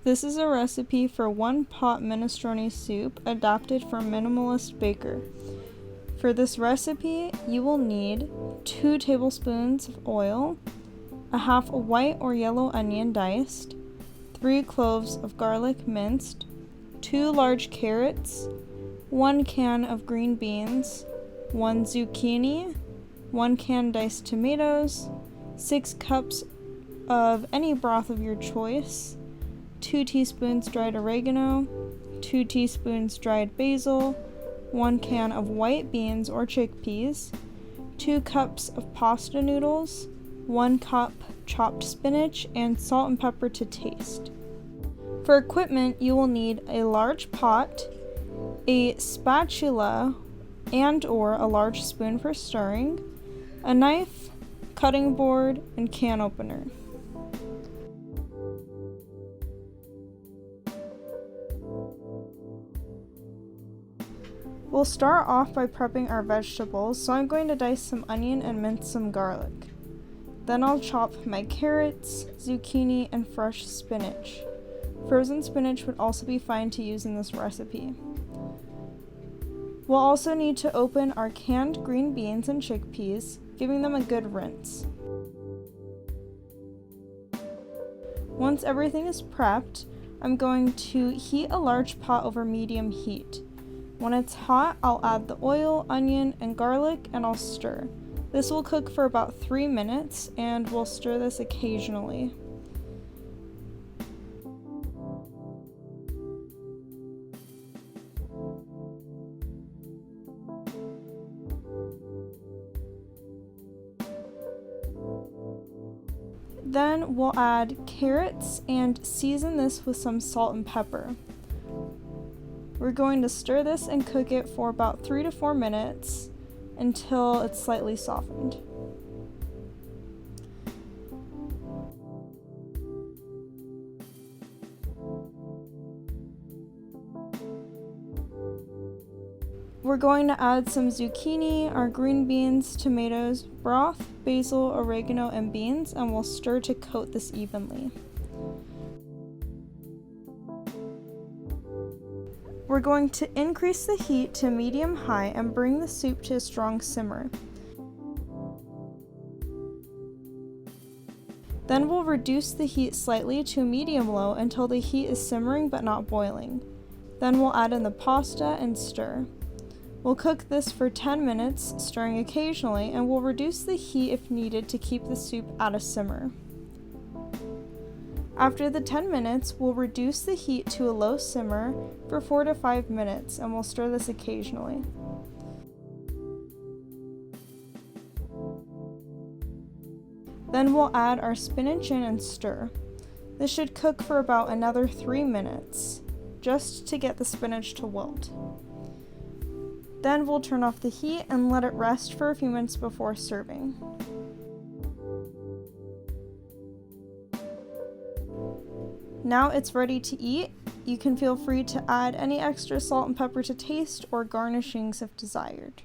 This is a recipe for one pot minestrone soup adapted from Minimalist Baker. For this recipe, you will need 2 tablespoons of oil, a half a white or yellow onion diced, 3 cloves of garlic minced, 2 large carrots, 1 can of green beans, 1 zucchini, 1 can diced tomatoes, 6 cups of any broth of your choice, 2 teaspoons dried oregano, 2 teaspoons dried basil, 1 can of white beans or chickpeas, 2 cups of pasta noodles, 1 cup chopped spinach, and salt and pepper to taste. For equipment, you will need a large pot, a spatula and/or a large spoon for stirring, a knife, cutting board, and can opener. We'll start off by prepping our vegetables, so I'm going to dice some onion and mince some garlic. Then I'll chop my carrots, zucchini, and fresh spinach. Frozen spinach would also be fine to use in this recipe. We'll also need to open our canned green beans and chickpeas, giving them a good rinse. Once everything is prepped, I'm going to heat a large pot over medium heat. When it's hot, I'll add the oil, onion, and garlic, and I'll stir. This will cook for about 3 minutes, and we'll stir this occasionally. Then we'll add carrots and season this with some salt and pepper. We're going to stir this and cook it for about 3 to 4 minutes until it's slightly softened. We're going to add some zucchini, our green beans, tomatoes, broth, basil, oregano, and beans, and we'll stir to coat this evenly. We're going to increase the heat to medium-high and bring the soup to a strong simmer. Then we'll reduce the heat slightly to medium-low until the heat is simmering but not boiling. Then we'll add in the pasta and stir. We'll cook this for 10 minutes, stirring occasionally, and we'll reduce the heat if needed to keep the soup at a simmer. After the 10 minutes, we'll reduce the heat to a low simmer for 4 to 5 minutes, and we'll stir this occasionally. Then we'll add our spinach in and stir. This should cook for about another 3 minutes, just to get the spinach to wilt. Then we'll turn off the heat and let it rest for a few minutes before serving. Now it's ready to eat. You can feel free to add any extra salt and pepper to taste or garnishings if desired.